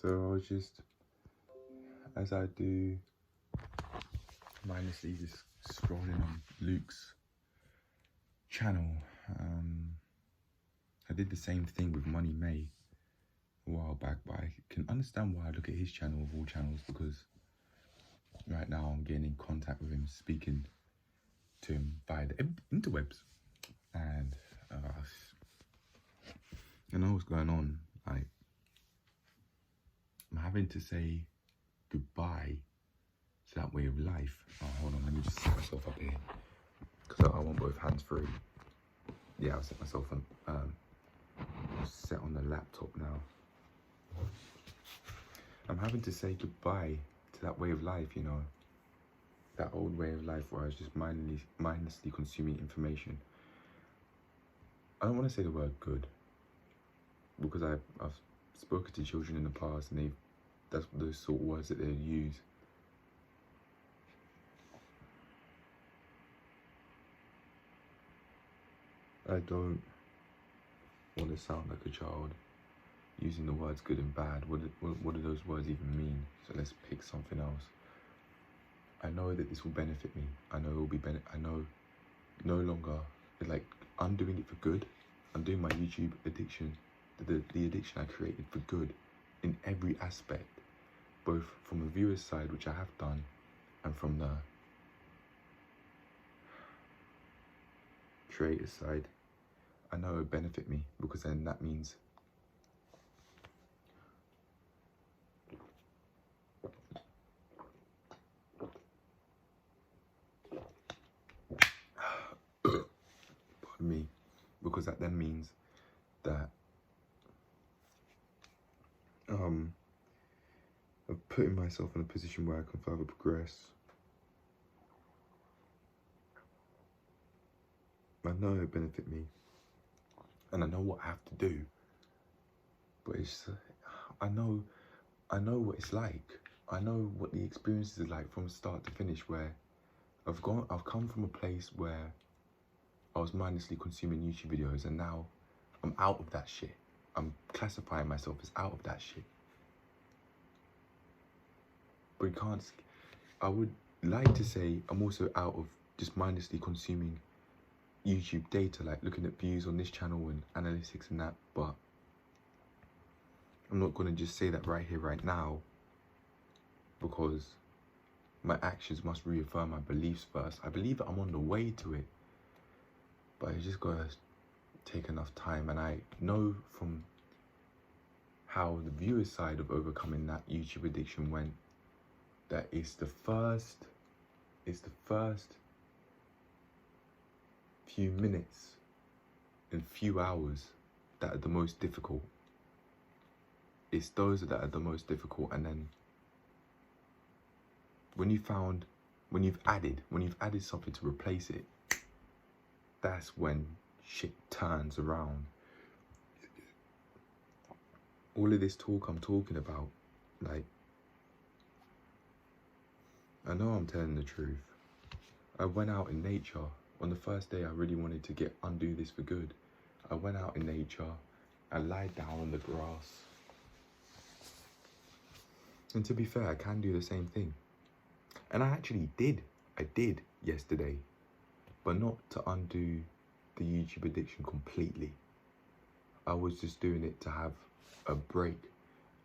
So I was just, as I do, mindlessly just scrolling on Luke's channel. I did the same thing with Money May a while back, but I can understand why I look at his channel of all channels, because right now I'm getting in contact with him, speaking to him via the interwebs, and I know what's going on. Like, I'm having to say goodbye to that way of life. Oh, hold on, let me just set myself up here, because I want both hands free. Yeah, I'll set myself on, set on the laptop now. I'm having to say goodbye to that way of life, you know, that old way of life where I was just mindlessly consuming information. I don't want to say the word good, because I've spoken to children in the past, and that's those sort of words that they use. I don't want to sound like a child using the words good and bad. What do those words even mean? So let's pick something else. I know that this will benefit me. I know it will be I know no longer, like, I'm doing it for good. I'm doing my YouTube addiction, the addiction I created, for good in every aspect, both from the viewer's side, which I have done, and from the creator's side. I know it will benefit me, because then that means pardon me, because that then means that I'm putting myself in a position where I can further progress. I know it will benefit me, and I know what I have to do, but it's, I know what it's like. I know what the experience is like from start to finish, where I've come from a place where I was mindlessly consuming YouTube videos, and now I'm out of that shit. I'm classifying myself as out of that shit. But I would like to say I'm also out of just mindlessly consuming YouTube data, like looking at views on this channel and analytics and that, but I'm not going to just say that right here, right now, because my actions must reaffirm my beliefs first. I believe that I'm on the way to it, but it's just got to take enough time. And I know from how the viewer's side of overcoming that YouTube addiction went, that it's the first few minutes and few hours that are the most difficult. It's those that are the most difficult, and then when you've added something to replace it, that's when shit turns around. All of this talk I'm talking about, like, I know I'm telling the truth. I went out in nature. On the first day I really wanted to undo this for good. I went out in nature, I lied down on the grass. And to be fair, I can do the same thing. And I actually did. I did yesterday, but not to undo the YouTube addiction completely. I was just doing it to have a break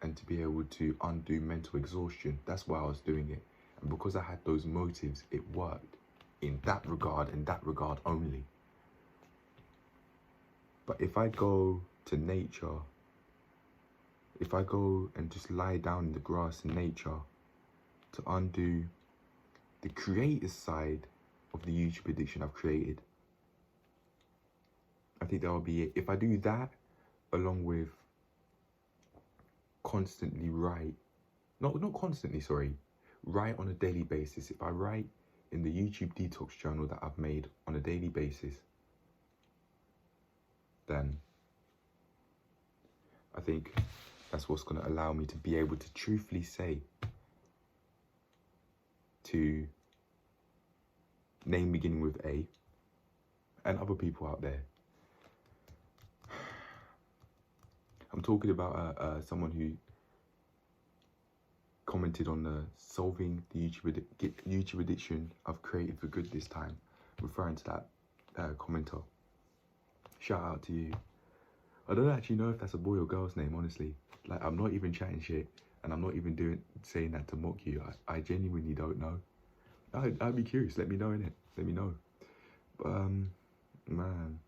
and to be able to undo mental exhaustion. That's why I was doing it. And because I had those motives, it worked in that regard and that regard only. But if I go to nature, if I go and just lie down in the grass in nature to undo the creator's side of the YouTube addiction I've created, I think that will be it. If I do that, along with constantly write on a daily basis. If I write in the YouTube detox journal that I've made on a daily basis, then I think that's what's going to allow me to be able to truthfully say to name beginning with A and other people out there, I'm talking about someone who commented on the solving the YouTube addiction I've created for good this time, referring to that commenter. Shout out to you. I don't actually know if that's a boy or girl's name, honestly. Like, I'm not even chatting shit, and I'm not even saying that to mock you. I genuinely don't know. I'd be curious. Let me know, innit? Let me know. But man,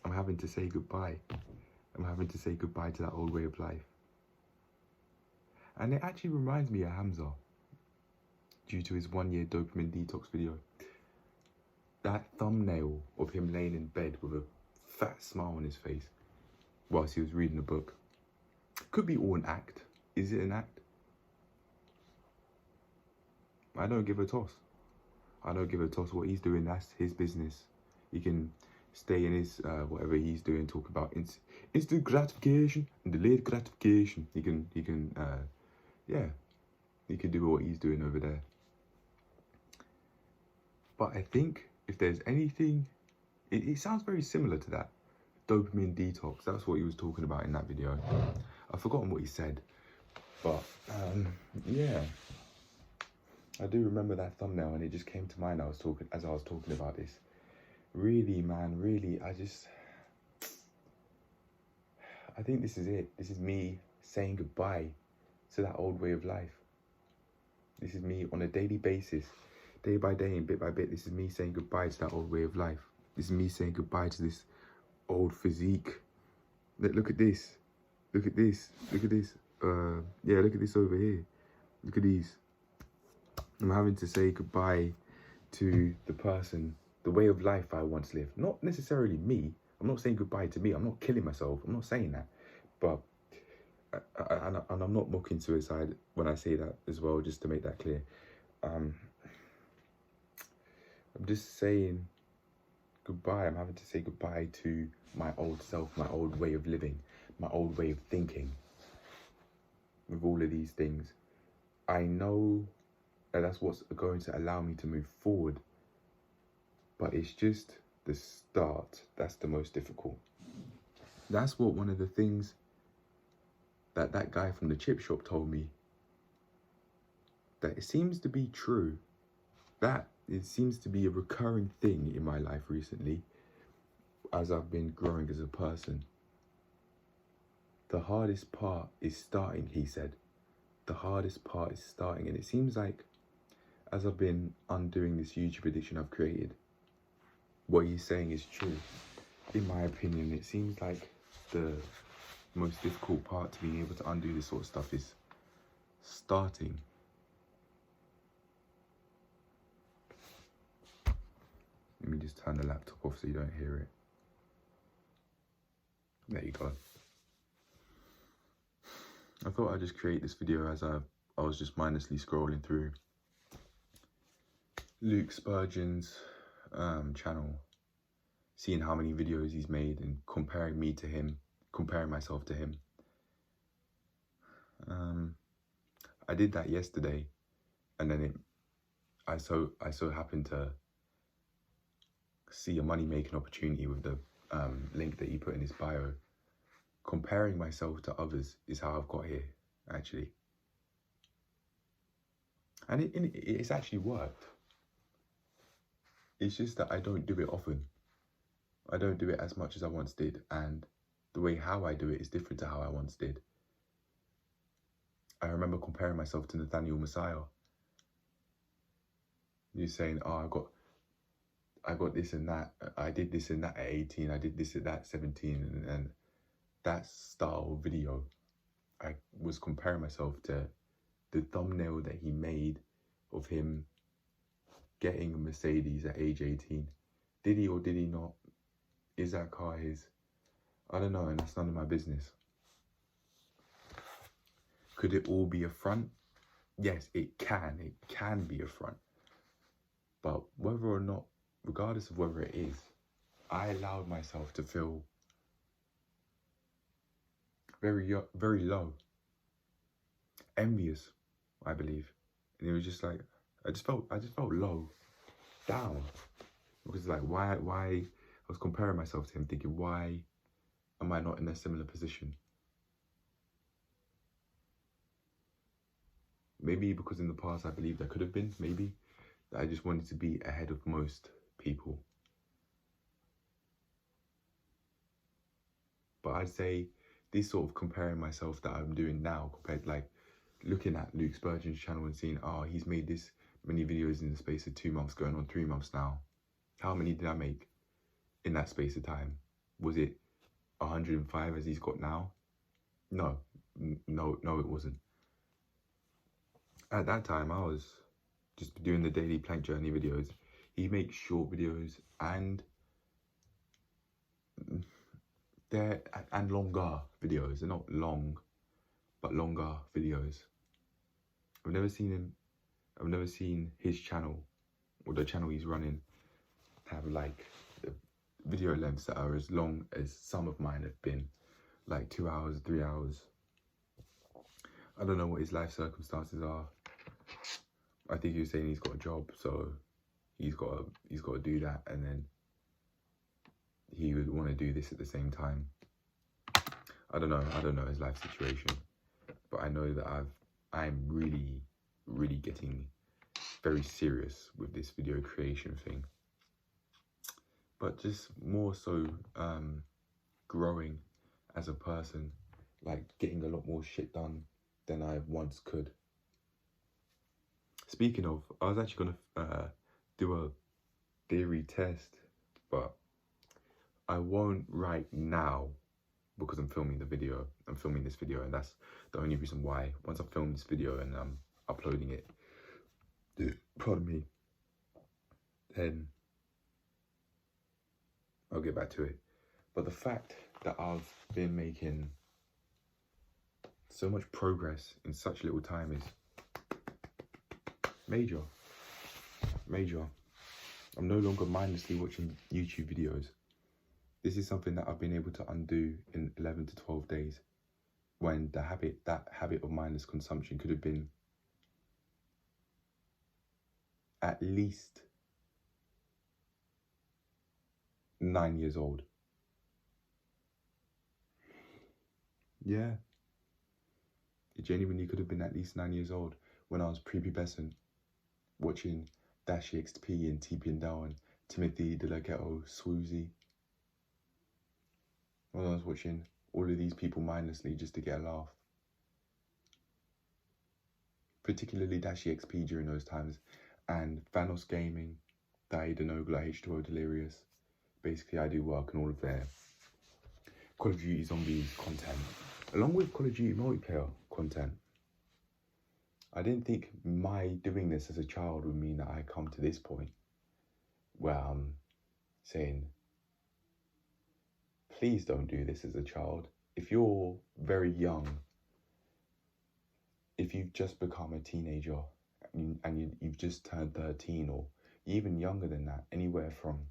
I'm having to say goodbye. I'm having to say goodbye to that old way of life. And it actually reminds me of Hamza, due to his 1-year dopamine detox video. That thumbnail of him laying in bed with a fat smile on his face whilst he was reading a book. Could be all an act. Is it an act? I don't give a toss. I don't give a toss what he's doing. That's his business. He can stay in his whatever he's doing, talk about instant gratification and delayed gratification. He can yeah, he can do what he's doing over there. But I think if there's anything, it sounds very similar to that. Dopamine detox, that's what he was talking about in that video. I've forgotten what he said, but yeah. I do remember that thumbnail, and it just came to mind as I was talking about this. Really, man, really, I think this is it. This is me saying goodbye to that old way of life. This is me on a daily basis, day by day and bit by bit. This is me saying goodbye to that old way of life. This is me saying goodbye to this old physique. Look at this. Look at this. Look at this. Yeah, look at this over here. Look at these. I'm having to say goodbye to the person, the way of life I once lived. Not necessarily me. I'm not saying goodbye to me. I'm not killing myself. I'm not saying that. But, and I'm not mocking suicide when I say that as well, just to make that clear. I'm just saying goodbye. I'm having to say goodbye to my old self, my old way of living, my old way of thinking. With all of these things, I know that that's what's going to allow me to move forward. But it's just the start that's the most difficult. That's what one of the things that guy from the chip shop told me. That it seems to be true. That it seems to be a recurring thing in my life recently as I've been growing as a person. The hardest part is starting, he said. The hardest part is starting. And it seems like as I've been undoing this YouTube addiction I've created, what he's saying is true. In my opinion, it seems like the most difficult part to being able to undo this sort of stuff is starting. Let me just turn the laptop off so you don't hear it. There you go. I thought I'd just create this video as I was just mindlessly scrolling through Luke Spurgeon's channel, seeing how many videos he's made and comparing me to him, comparing myself to him. I did that yesterday, and then I so happened to see a money-making opportunity with the link that he put in his bio. Comparing myself to others is how I've got here, actually. And it's actually worked. It's just that I don't do it often. I don't do it as much as I once did, and the way how I do it is different to how I once did. I remember comparing myself to Nathaniel Messiah. You're saying, oh, I got this and that. I did this and that at 18. I did this and that at 17. And that style video, I was comparing myself to the thumbnail that he made of him getting a Mercedes at age 18. Did he or did he not? Is that car his? I don't know, and that's none of my business. Could it all be a front? Yes, it can be a front. But whether or not, regardless of whether it is, I allowed myself to feel very, very low. Envious, I believe. And it was just like, I just felt low, down. Because like, why was comparing myself to him, thinking, why am I not in a similar position? Maybe because in the past I believed I could have been, maybe. That I just wanted to be ahead of most people. But I'd say this sort of comparing myself that I'm doing now, compared to like looking at Luke Spurgeon's channel and seeing, oh, he's made this many videos in the space of 2 months, going on 3 months now. How many did I make in that space of time? Was it 105 as he's got now? No, it wasn't. At that time, I was just doing the daily plank journey videos. He makes short videos and longer videos. They're not long, but longer videos. I've never seen his channel or the channel he's running have like video lengths that are as long as some of mine have been, like 2 hours, 3 hours. I don't know what his life circumstances are. I think he was saying he's got a job, so he's got to do that, and then he would want to do this at the same time. I don't know his life situation, but I know that I'm really getting very serious with this video creation thing. But just more so growing as a person, like getting a lot more shit done than I once could. Speaking of, I was actually going to do a theory test, but I won't right now because I'm filming this video, and that's the only reason why. Once I film this video and I'm uploading it, pardon me, then I'll get back to it. But the fact that I've been making so much progress in such little time is major. I'm no longer mindlessly watching YouTube videos. This is something that I've been able to undo in 11 to 12 days, when that habit of mindless consumption could have been at least 9 years old. Yeah. It genuinely could have been at least 9 years old when I was prepubescent, watching Dash XP and TP and Down, Timothy De La Ghetto, Swoozy. When I was watching all of these people mindlessly just to get a laugh. Particularly Dash XP during those times, and Thanos Gaming, Dai Denogla, H2O Delirious. Basically, I do work on all of their Call of Duty Zombies content, along with Call of Duty multiplayer content. I didn't think my doing this as a child would mean that I come to this point where I'm saying, please don't do this as a child. If you're very young, if you've just become a teenager and you've just turned 13 or even younger than that, anywhere from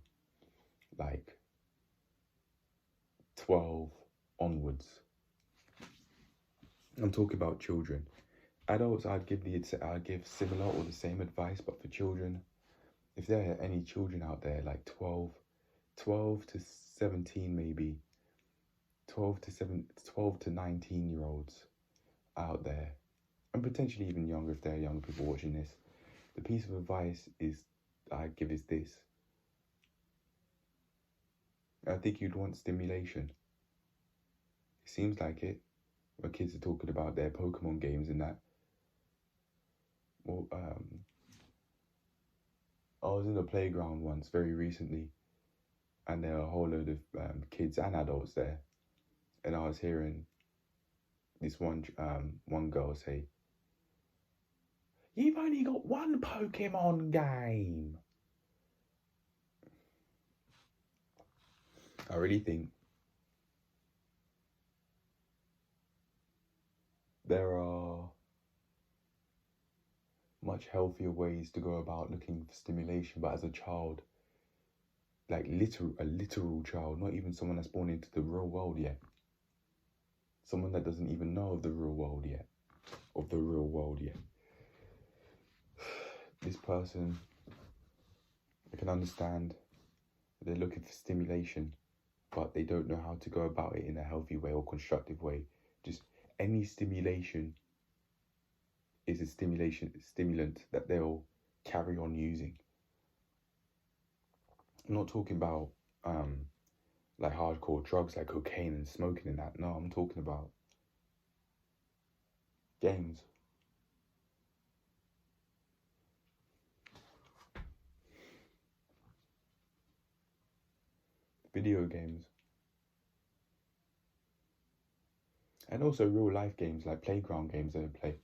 like 12 onwards, I'm talking about children. Adults, I'd give similar or the same advice, but for children, if there are any children out there like 12 to 17 maybe, 12 to 19-year-olds out there, and potentially even younger if there are young people watching this, the piece of advice I give is this. I think you'd want stimulation. It seems like it, when kids are talking about their Pokemon games and that. Well, I was in the playground once very recently, and there are a whole load of kids and adults there, and I was hearing this one girl say, "You've only got one Pokemon game." I really think there are much healthier ways to go about looking for stimulation, but as a child, like a literal child, not even someone that's born into the real world yet, someone that doesn't even know of the real world yet, this person, I can understand They're looking for stimulation, but they don't know how to go about it in a healthy way or constructive way. Just any stimulation is a stimulant that they'll carry on using. I'm not talking about like hardcore drugs like cocaine and smoking and that. No, I'm talking about games. Video games. And also real life games like playground games that I play.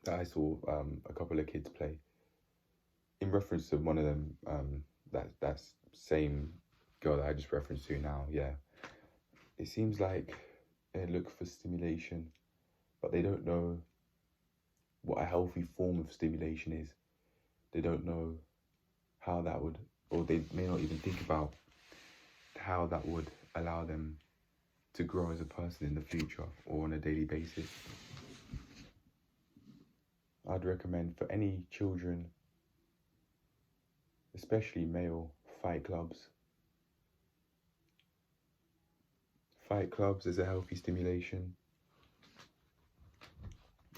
That I saw a couple of kids play. In reference to one of them, that's same girl that I just referenced to now, yeah. It seems like they look for stimulation, but they don't know what a healthy form of stimulation is. They don't know how that would, or they may not even think about how that would allow them to grow as a person in the future or on a daily basis. I'd recommend for any children, especially male, fight clubs. Fight clubs is a healthy stimulation.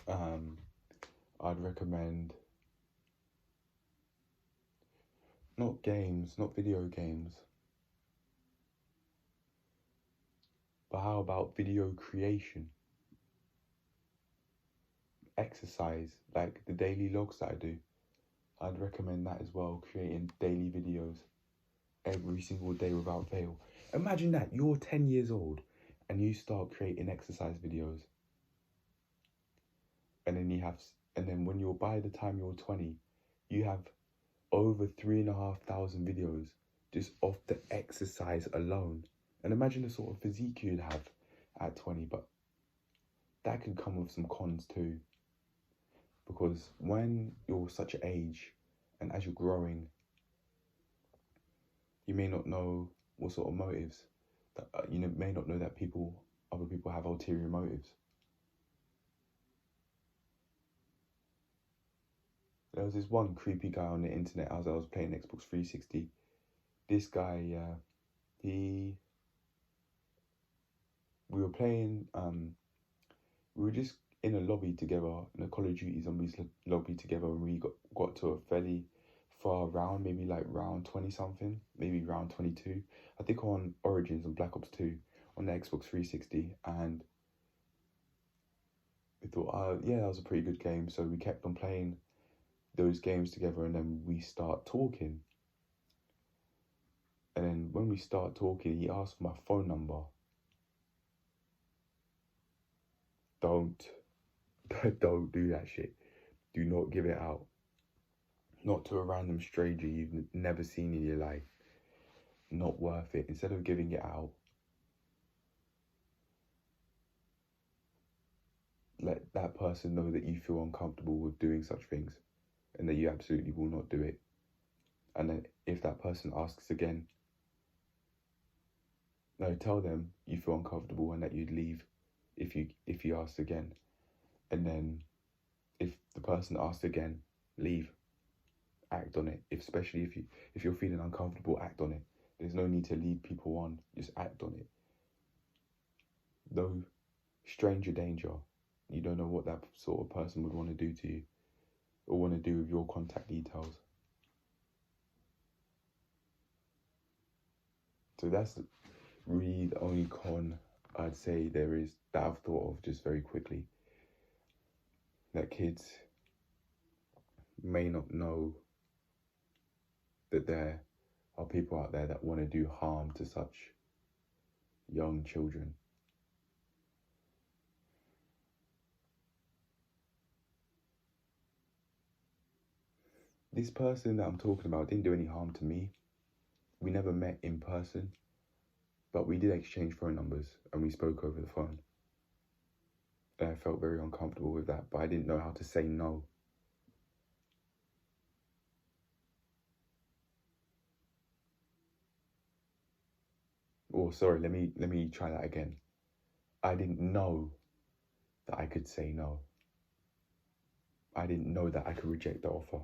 I'd recommend not games, not video games, but how about video creation? Exercise, like the daily logs that I do. I'd recommend that as well, creating daily videos every single day without fail. Imagine that, you're 10 years old and you start creating exercise videos. And then when you're, by the time you're 20, you have over 3,500 videos just off the exercise alone. And imagine the sort of physique you'd have at 20, but that can come with some cons too. Because when you're such an age and as you're growing, you may not know what sort of motives, that you may not know that other people have ulterior motives. There was this one creepy guy on the internet as I was playing Xbox 360. This guy, we were playing, we were just in a lobby together, in a Call of Duty Zombies lobby together, and we got to a fairly far round, maybe like round 20 something, maybe round 22. I think on Origins on Black Ops 2 on the Xbox 360, and we thought, yeah, that was a pretty good game. So we kept on playing those games together, and then we start talking. And then when we start talking, he asked for my phone number. Don't do that shit. Do not give it out. Not to a random stranger you've never seen in your life. Not worth it. Instead of giving it out, let that person know that you feel uncomfortable with doing such things and that you absolutely will not do it. And then if that person asks again, no, tell them you feel uncomfortable and that you'd leave if you asked again. And then if the person asks again, leave. Act on it. Especially if you're feeling uncomfortable, act on it. There's no need to lead people on. Just act on it. No stranger danger. You don't know what that sort of person would want to do to you or want to do with your contact details. So that's really the only con I'd say there is that I've thought of just very quickly. That kids may not know that there are people out there that want to do harm to such young children. This person that I'm talking about didn't do any harm to me. We never met in person, but we did exchange phone numbers and we spoke over the phone. And I felt very uncomfortable with that, but I didn't know how to say no. Or sorry, let me try that again. I didn't know that I could say no. I didn't know that I could reject the offer.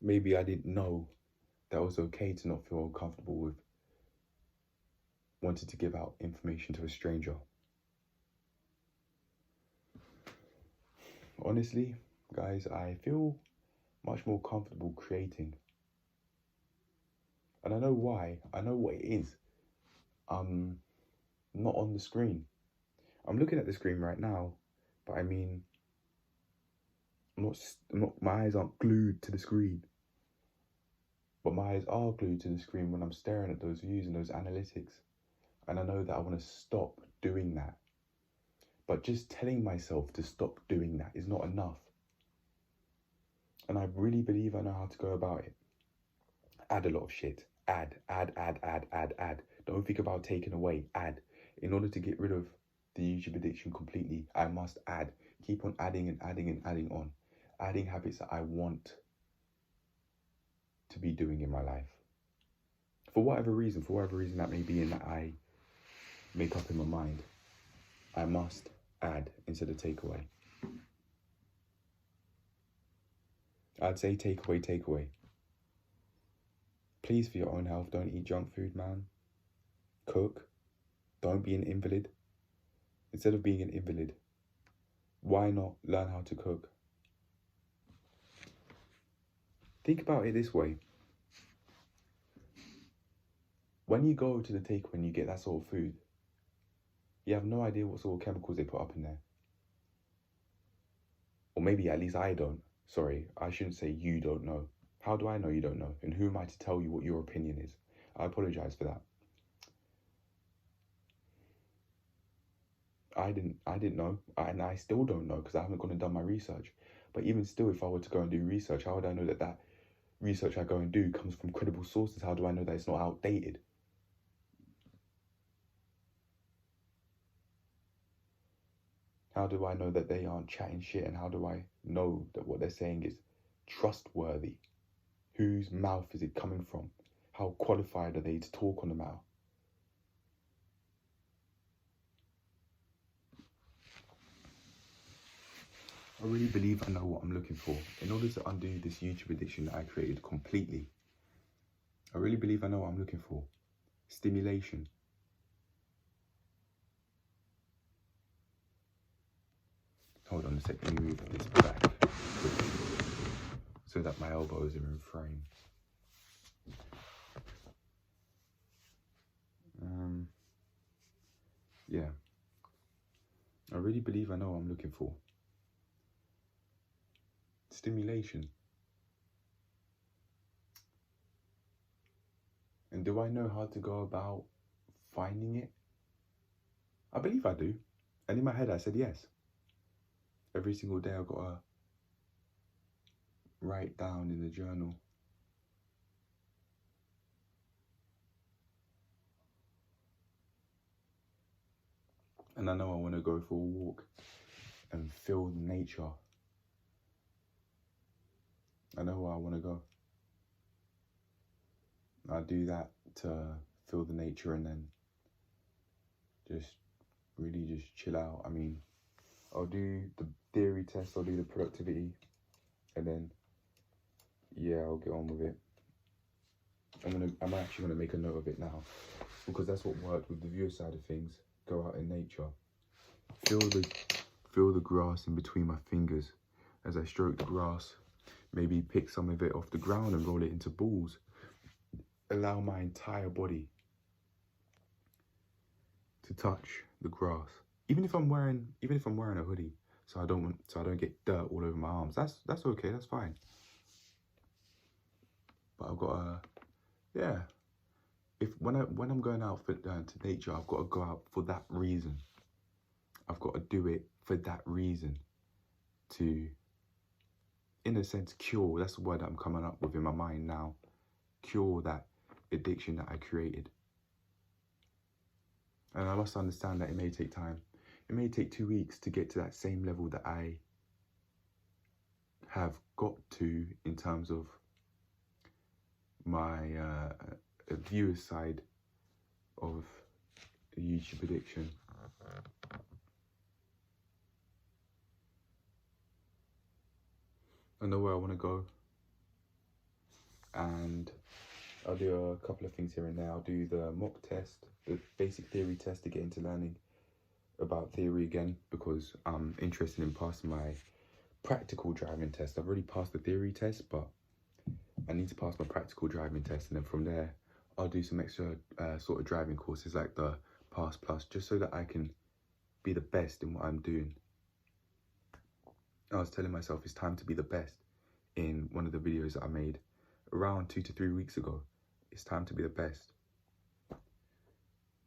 maybe I didn't know that it was okay to not feel uncomfortable with wanting to give out information to a stranger. Honestly, guys, I feel much more comfortable creating. And I know why. I know what it is. I'm not on the screen. I'm looking at the screen right now, but I mean, my eyes aren't glued to the screen. But my eyes are glued to the screen when I'm staring at those views and those analytics. And I know that I want to stop doing that. But just telling myself to stop doing that is not enough. And I really believe I know how to go about it. Add a lot of shit. Add. Don't think about taking away. Add. In order to get rid of the YouTube addiction completely, I must add. Keep on adding and adding on. Adding habits that I want to be doing in my life. For whatever reason that may be, and that I make up in my mind, I must add instead of take away. I'd say take away. Please, for your own health, don't eat junk food, man. Cook. Don't be an invalid. Instead of being an invalid, why not learn how to cook? Think about it this way. When you go to the takeaway and you get that sort of food, you have no idea what sort of chemicals they put up in there. Or maybe at least I don't. Sorry, I shouldn't say you don't know. How do I know you don't know? And who am I to tell you what your opinion is? I apologize for that. I didn't know, and I still don't know because I haven't gone and done my research. But even still, if I were to go and do research, how would I know that research I go and do comes from credible sources? How do I know that it's not outdated? How do I know that they aren't chatting shit? And how do I know that what they're saying is trustworthy? Whose mouth is it coming from? How qualified are they to talk on the matter? I really believe I know what I'm looking for. In order to undo this YouTube addiction that I created completely, I really believe I know what I'm looking for. Stimulation. Hold on a second, let me move this back quickly so that my elbows are in frame. Yeah. I really believe I know what I'm looking for. Stimulation. And do I know how to go about finding it? I believe I do. And in my head I said yes. Every single day I've got to write down in the journal. And I know I want to go for a walk and feel nature. I know where I want to go. I do that to feel the nature and then just really just chill out. I mean, I'll do the theory test, I'll do the productivity, and then yeah, I'll get on with it. I'm actually gonna make a note of it now, because that's what worked with the viewer side of things. Go out in nature, feel the grass in between my fingers as I stroke the grass. Maybe pick some of it off the ground and roll it into balls. Allow my entire body to touch the grass. Even if I'm wearing a hoodie, so I don't get dirt all over my arms. That's okay. That's fine. But I've got yeah. When I'm going out to nature, I've got to go out for that reason. I've got to do it for that reason, to, in a sense, cure. That's the word that I'm coming up with in my mind now. Cure that addiction that I created. And I must understand that it may take time. It may take 2 weeks to get to that same level that I have got to in terms of my viewer side of YouTube addiction. I know where I want to go. and I'll do a couple of things here and there. I'll do the mock test, the basic theory test to get into learning about theory again, because I'm interested in passing my practical driving test. I've already passed the theory test, but I need to pass my practical driving test, and then from there I'll do some extra sort of driving courses like the Pass Plus, just so that I can be the best in what I'm doing. I was telling myself it's time to be the best in one of the videos that I made around 2 to 3 weeks ago. It's time to be the best.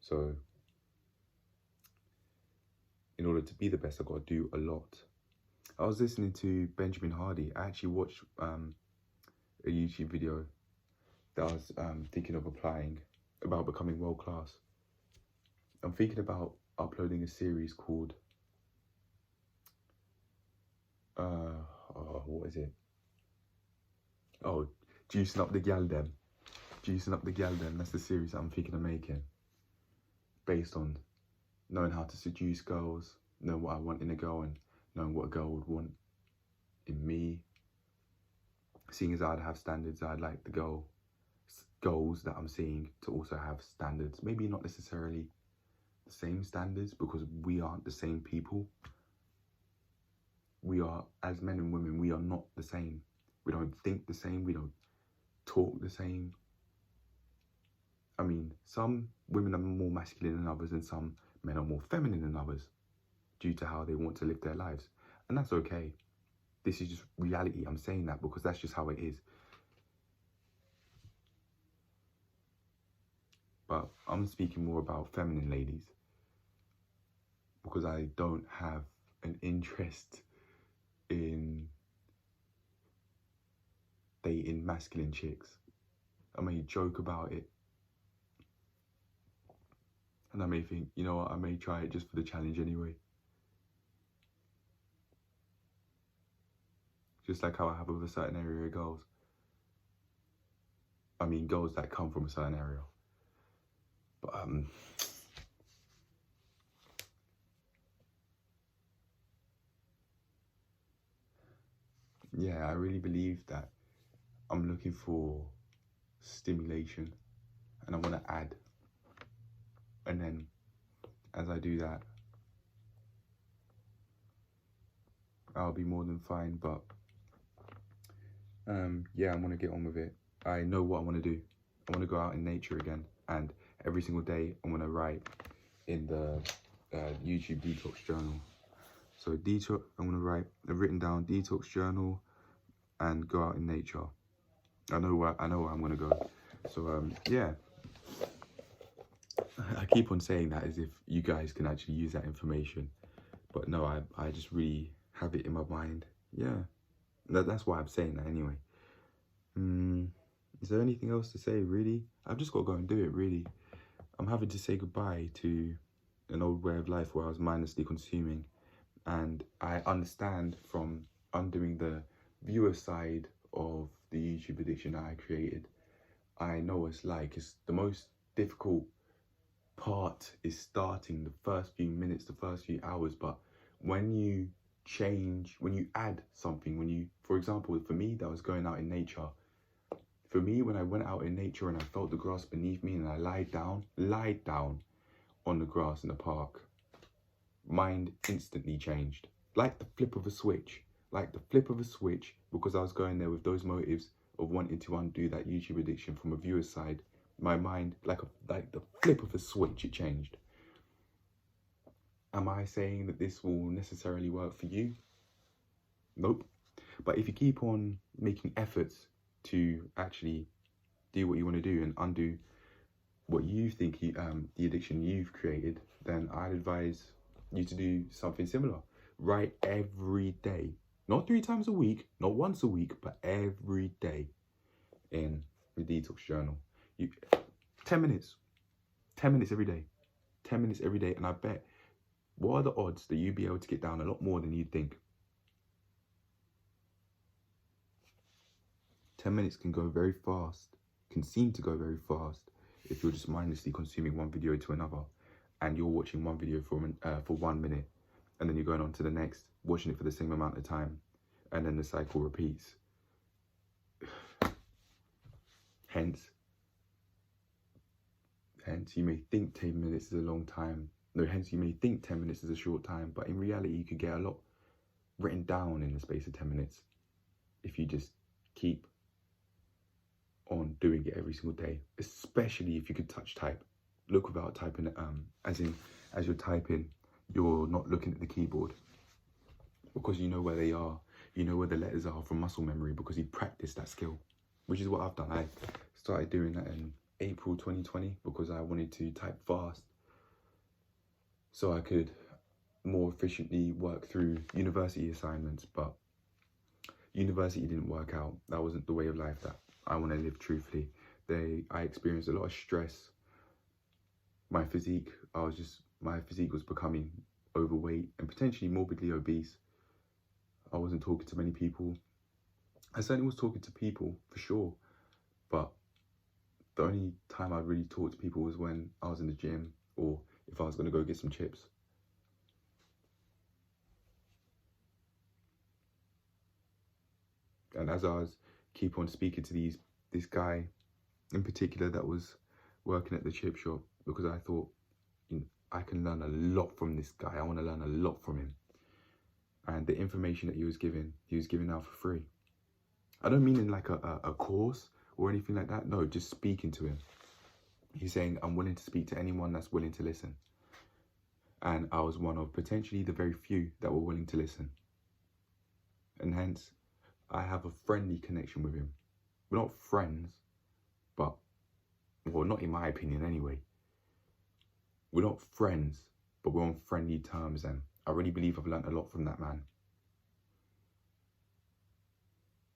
So in order to be the best, I've got to do a lot. I was listening to Benjamin Hardy. I actually watched a YouTube video that I was thinking of applying about becoming world class. I'm thinking about uploading a series called what is it? Oh, Juicing Up the Gal Dem. Juicing Up the Gal Dem. That's the series that I'm thinking of making, based on knowing how to seduce girls, knowing what I want in a girl, and knowing what a girl would want in me. Seeing as I'd have standards, I'd like the goals that I'm seeing to also have standards. Maybe not necessarily the same standards, because we aren't the same people. We are, as men and women, we are not the same. We don't think the same. We don't talk the same. I mean, some women are more masculine than others, and some men are more feminine than others due to how they want to live their lives. And that's okay. This is just reality. I'm saying that because that's just how it is. But I'm speaking more about feminine ladies, because I don't have an interest in dating masculine chicks. I may joke about it, and I may think, you know what, I may try it just for the challenge anyway. Just like how I have with a certain area of girls. I mean, girls that come from a certain area. But yeah, I really believe that I'm looking for stimulation, and I want to add. And then as I do that, I'll be more than fine. But yeah, I want to get on with it. I know what I want to do. I want to go out in nature again, and every single day I want to write in the YouTube detox journal. So detox, I'm going to write, I've written down detox journal and go out in nature. I know where I'm going to go. So yeah, I keep on saying that as if you guys can actually use that information, but no, I just really have it in my mind. Yeah, that's why I'm saying that anyway. Is there anything else to say, really? I've just got to go and do it, really. I'm having to say goodbye to an old way of life where I was mindlessly consuming, and I understand from undoing the viewer side of the YouTube addiction that I created. I know what it's like. It's the most difficult part is starting the first few minutes, the first few hours, but when you change, when you add something, for example, for me, that was going out in nature. For me, when I went out in nature and I felt the grass beneath me and I lied down on the grass in the park, mind instantly changed. Like the flip of a switch, because I was going there with those motives of wanting to undo that YouTube addiction from a viewer's side. My mind, like the flip of a switch, it changed. Am I saying that this will necessarily work for you? Nope. But if you keep on making efforts to actually do what you want to do and undo what you think the addiction you've created, then I'd advise you to do something similar. Write every day. Not 3 times a week, not once a week, but every day in the detox journal. 10 minutes. 10 minutes every day. 10 minutes every day. And I bet, what are the odds that you'd be able to get down a lot more than you'd think? 10 minutes can go very fast, can seem to go very fast if you're just mindlessly consuming one video to another, and you're watching one video for 1 minute, and then you're going on to the next, watching it for the same amount of time, and then the cycle repeats. Hence, you may think 10 minutes is a long time. No, hence you may think 10 minutes is a short time, but in reality, you could get a lot written down in the space of 10 minutes if you just keep on doing it every single day, especially if you could touch type. Look without typing, as you're typing, you're not looking at the keyboard, because you know where they are, you know where the letters are from muscle memory, because you practiced that skill, which is what I've done. I started doing that in April 2020 because I wanted to type fast so I could more efficiently work through university assignments, but university didn't work out. That wasn't the way of life that I want to live, truthfully. I experienced a lot of stress. My physique was becoming overweight and potentially morbidly obese. I wasn't talking to many people. I certainly was talking to people, for sure, but the only time I really talked to people was when I was in the gym or if I was going to go get some chips. And as I was keep on speaking to this guy in particular that was working at the chip shop, because I thought, I can learn a lot from this guy. I want to learn a lot from him. And the information that he was giving out for free. I don't mean in like a course or anything like that. No, just speaking to him. He's saying, I'm willing to speak to anyone that's willing to listen. And I was one of potentially the very few that were willing to listen. And hence, I have a friendly connection with him. We're not friends, but, well, not in my opinion anyway. We're not friends, but we're on friendly terms, and I really believe I've learned a lot from that man.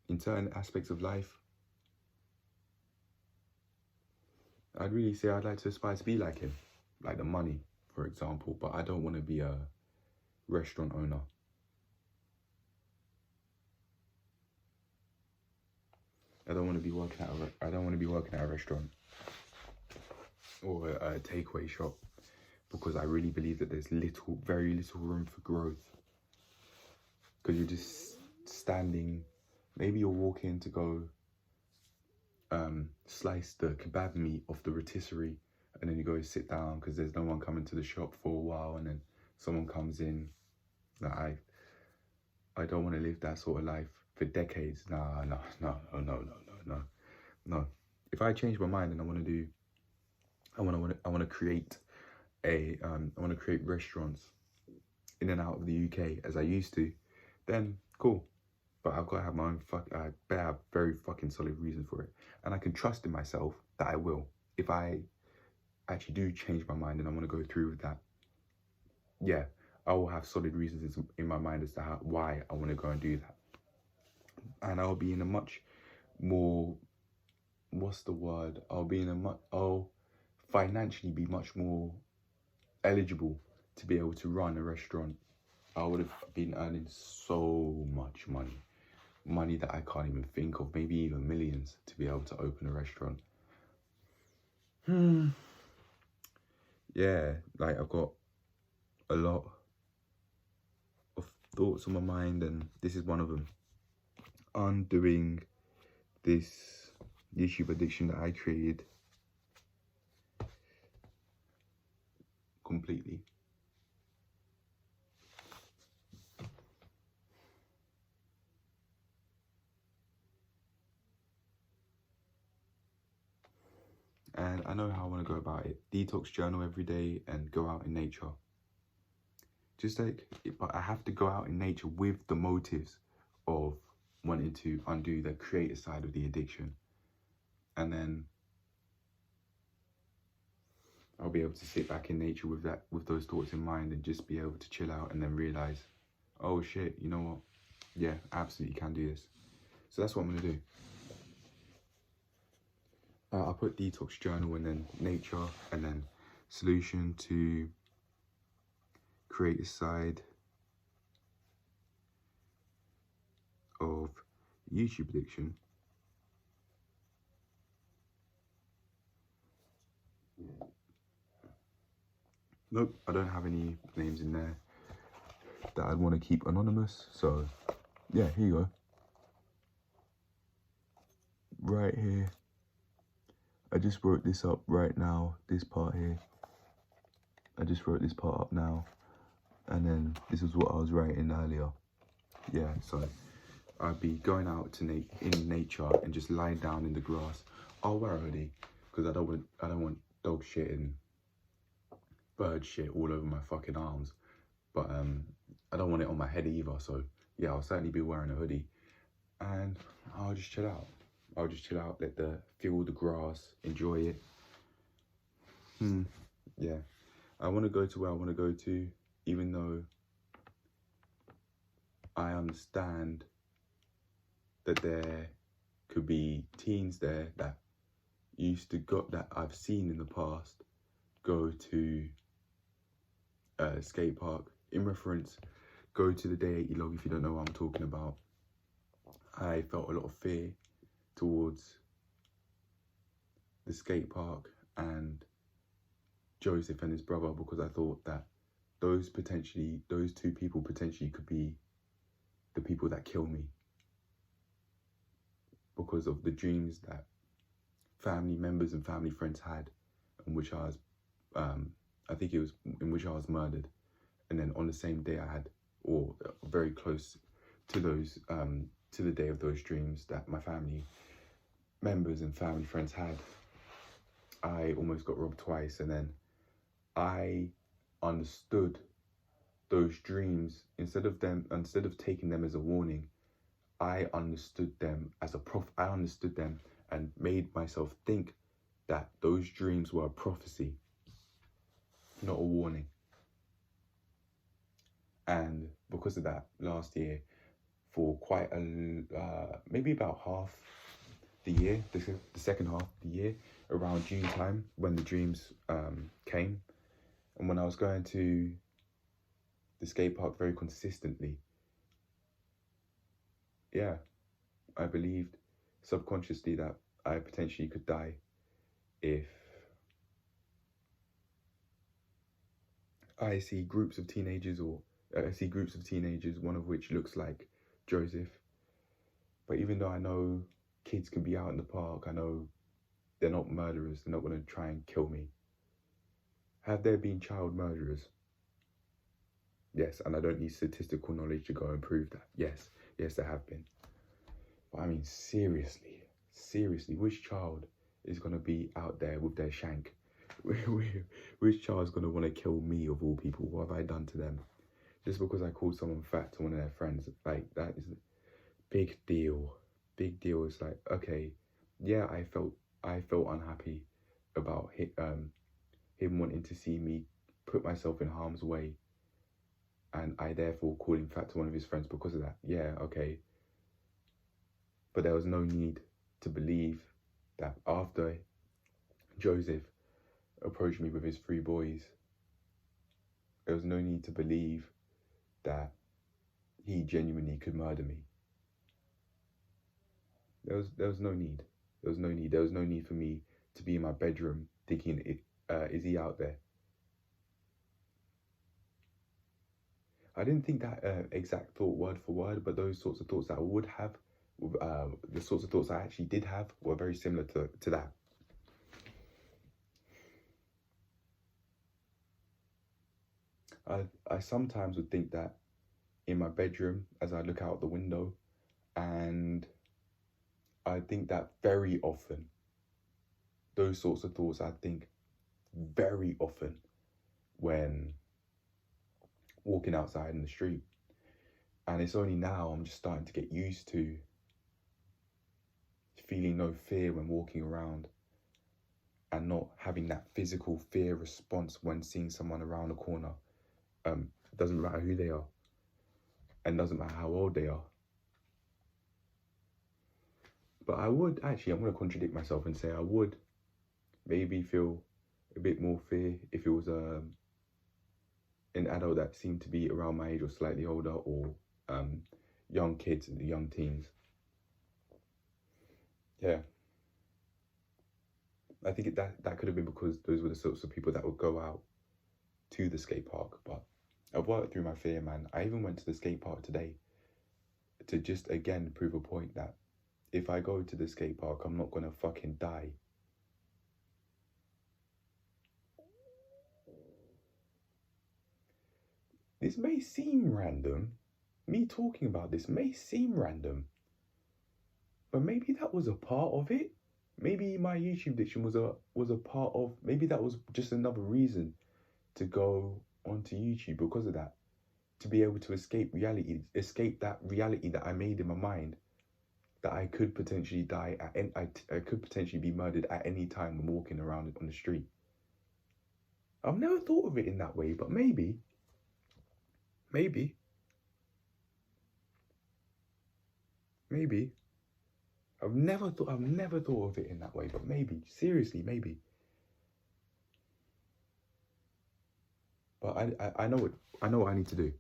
In certain aspects of life, I'd really say I'd like to aspire to be like him, like the money, for example, but I don't want to be a restaurant owner. I don't want to be working at a restaurant or a takeaway shop, because I really believe that there's very little room for growth. Because you're just standing, maybe you're walking to go slice the kebab meat off the rotisserie, and then you go sit down because there's no one coming to the shop for a while, and then someone comes in. Like, I don't want to live that sort of life for decades. No. If I change my mind and I want to create restaurants in and out of the UK as I used to, then cool. But I've got to have my own I better have very fucking solid reason for it. And I can trust in myself that I will. If I actually do change my mind and I want to go through with that, yeah, I will have solid reasons in my mind as to why I want to go and do that. And I'll be in a much more, I'll financially be much more eligible to be able to run a restaurant. I would have been earning so much money that I can't even think of, maybe even millions, to be able to open a restaurant. Yeah, like I've got a lot of thoughts on my mind, and this is one of them. Undoing this YouTube addiction that I created completely. And I know how I want to go about it. Detox journal every day and go out in nature. But I have to go out in nature with the motives of wanting to undo the creative side of the addiction. And then I'll be able to sit back in nature with those thoughts in mind and just be able to chill out and then realize, oh shit, you know what? Yeah, absolutely can do this. So that's what I'm gonna do. I'll put detox journal and then nature and then solution to creative side of YouTube addiction. Nope, I don't have any names in there that I'd want to keep anonymous. So yeah, here you go. Right here. I just wrote this up right now, this part here. I just wrote this part up now, and then this is what I was writing earlier. Yeah, so I'd be going out to in nature and just lying down in the grass. I'll wear a hoodie because I don't want dog shit and bird shit all over my fucking arms. But I don't want it on my head either. So yeah, I'll certainly be wearing a hoodie, and I'll just chill out. I'll just chill out, feel the grass, enjoy it. Yeah, I want to go to where I want to go to, even though I understand that there could be teens there that that I've seen in the past go to a skate park. In reference, go to the Day 80 log if you don't know what I'm talking about. I felt a lot of fear towards the skate park and Joseph and his brother, because I thought that those two people potentially could be the people that kill me, because of the dreams that family members and family friends had, in which I was, I think it was in which I was murdered, and then on the same day I had, or very close to those, to the day of those dreams that my family members and family friends had, I almost got robbed twice. And then I understood those dreams, instead of taking them as a warning, I understood them as I understood them and made myself think that those dreams were a prophecy, not a warning. And because of that, last year, for quite maybe about half the year, the second half of the year, around June time, when the dreams came, and when I was going to the skate park very consistently, yeah, I believed subconsciously that I potentially could die if I see groups of teenagers, one of which looks like Joseph. But even though I know kids can be out in the park, I know they're not murderers, they're not going to try and kill me. Have there been child murderers? Yes, and I don't need statistical knowledge to go and prove that. Yes, there have been. But I mean, seriously, which child is going to be out there with their shank? Which child is going to want to kill me, of all people? What have I done to them? Just because I called someone fat to one of their friends, like, that is a big deal. Big deal. It's like, okay, yeah, I felt unhappy about him wanting to see me put myself in harm's way, and I therefore called him fat to one of his friends because of that. Yeah, okay. But there was no need to believe that after Joseph approached me with his 3 boys, there was no need to believe that he genuinely could murder me. There was no need. There was no need for me to be in my bedroom thinking, is he out there? I didn't think that exact thought word for word, but those sorts of thoughts that I would have, the sorts of thoughts I actually did have, were very similar to that. I sometimes would think that in my bedroom as I look out the window, and I think that very often. Those sorts of thoughts I think very often when walking outside in the street. And it's only now I'm just starting to get used to feeling no fear when walking around, and not having that physical fear response when seeing someone around the corner. Doesn't matter who they are, and doesn't matter how old they are. But I'm going to contradict myself and say I would maybe feel a bit more fear if it was an adult that seemed to be around my age or slightly older, or young kids and young teens. Yeah. I think that could have been because those were the sorts of people that would go out to the skate park. But I've worked through my fear, man. I even went to the skate park today to just, again, prove a point that if I go to the skate park, I'm not going to fucking die. this may seem random. Me talking about this may seem random. But maybe that was a part of it. Maybe my YouTube addiction was a part of, maybe that was just another reason to go onto YouTube because of that. To be able to escape that reality that I made in my mind, that I could potentially die I could potentially be murdered at any time when walking around on the street. I've never thought of it in that way, but maybe. I've never thought of it in that way, but maybe, seriously, maybe. But I know what I need to do.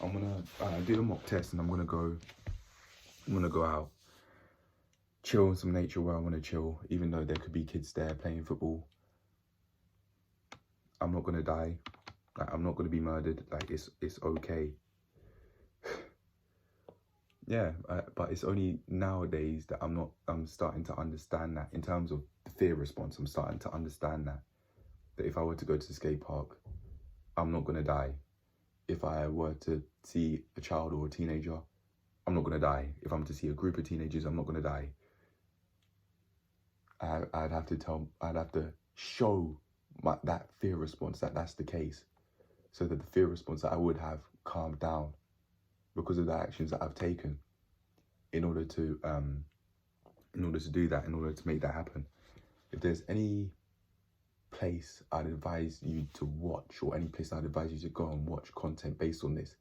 I'm gonna do the mock test, and I'm gonna go out, chill in some nature where I want to chill, even though there could be kids there playing football. I'm not gonna die. Like, I'm not gonna be murdered. Like, it's okay. Yeah, but it's only nowadays that I'm starting to understand that in terms of the fear response. I'm starting to understand that if I were to go to the skate park, I'm not gonna die. If I were to see a child or a teenager, I'm not gonna die. If I'm to see a group of teenagers, I'm not gonna die. I'd have to show that fear response that that's the case, so that the fear response that I would have calmed down because of the actions that I've taken in order to do that, in order to make that happen. If there's any place I'd advise you to watch, or any place I'd advise you to go and watch content based on this,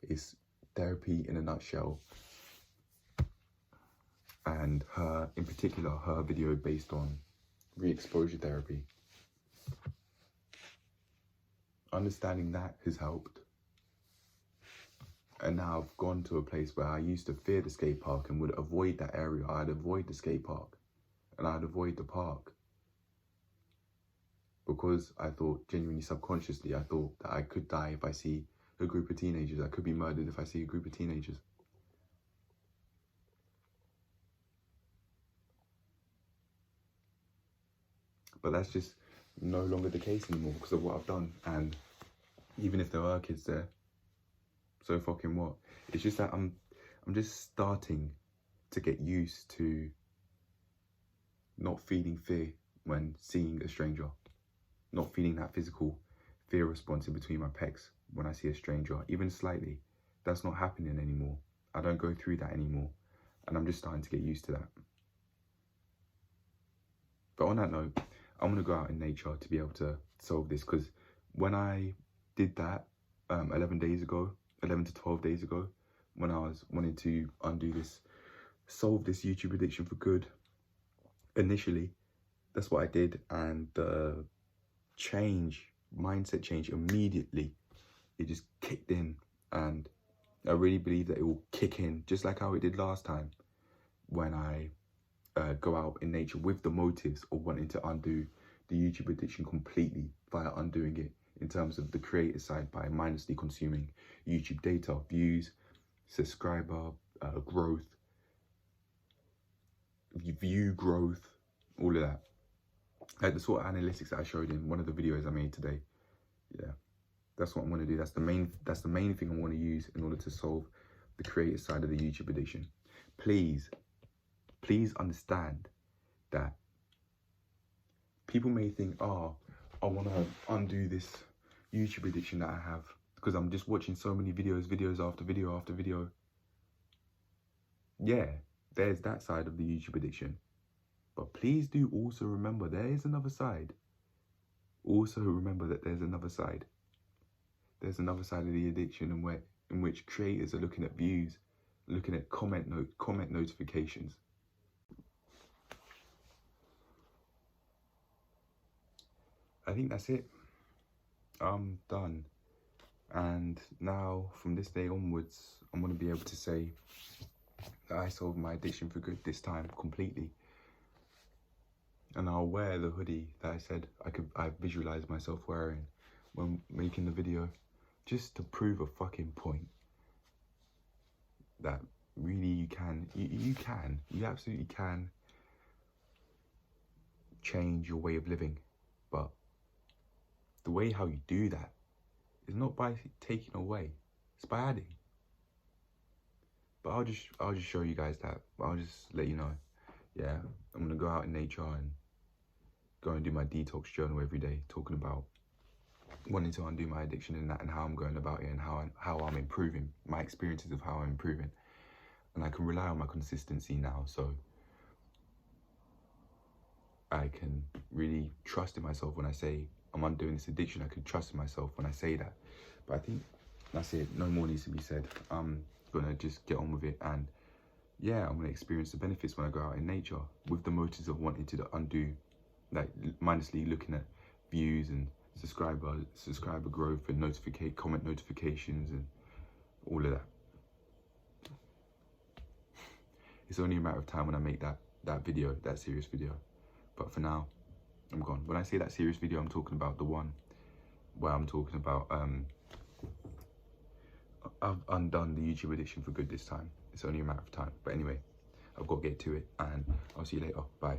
is Therapy in a Nutshell, and in particular her video based on re-exposure therapy. Understanding that has helped. And now I've gone to a place where I used to fear the skate park and would avoid that area. I'd avoid the skate park and I'd avoid the park because I thought, genuinely subconsciously, I thought that I could die if I see a group of teenagers. I could be murdered if I see a group of teenagers. But that's just no longer the case anymore because of what I've done. And even if there are kids there, so fucking what? It's just that I'm just starting to get used to not feeling fear when seeing a stranger, not feeling that physical fear response in between my pecs when I see a stranger, even slightly. That's not happening anymore. I don't go through that anymore, and I'm just starting to get used to that. But on that note, I'm gonna go out in nature to be able to solve this, because when I did that 11 to 12 days ago, when I was wanting to solve this YouTube addiction for good, initially, that's what I did. And the mindset change immediately, it just kicked in. And I really believe that it will kick in just like how it did last time when I go out in nature with the motives of wanting to undo the YouTube addiction completely via undoing it in terms of the creator side by mindlessly consuming YouTube data, views, subscriber growth, view growth, all of that. Like the sort of analytics that I showed in one of the videos I made today. Yeah, that's what I'm going to do. That's the main thing I want to use in order to solve the creator side of the YouTube addiction. Please understand that people may think, oh, I want to undo this YouTube addiction that I have because I'm just watching so many videos after video after video. Yeah, there's that side of the YouTube addiction. But please do also remember there is another side. Also remember that there's another side. There's another side of the addiction in which creators are looking at views, looking at comment notifications. I think that's it. I'm done. And now, from this day onwards, I'm going to be able to say that I solved my addiction for good this time, completely. And I'll wear the hoodie that I said I visualized myself wearing when making the video, just to prove a fucking point that really you absolutely can change your way of living. But the way how you do that It's not by taking away, it's by adding. But I'll just show you guys that. I'll just let you know. Yeah, I'm gonna go out in nature and go and do my detox journal every day, talking about wanting to undo my addiction and that, and how I'm going about it, and how I'm improving, my experiences of how I'm improving. And I can rely on my consistency now, so I can really trust in myself when I say I'm undoing this addiction. I can trust in myself when I say that. But I think that's it. No more needs to be said. I'm gonna just get on with it, and yeah, I'm gonna experience the benefits when I go out in nature, with the motives of wanting to undo, like mindlessly looking at views and subscriber growth and comment notifications and all of that. It's only a matter of time when I make that serious video. But for now, I'm gone. When I say that serious video, I'm talking about the one where I'm talking about I've undone the YouTube addiction for good this time. It's only a matter of time. But anyway, I've got to get to it, and I'll see you later. Bye.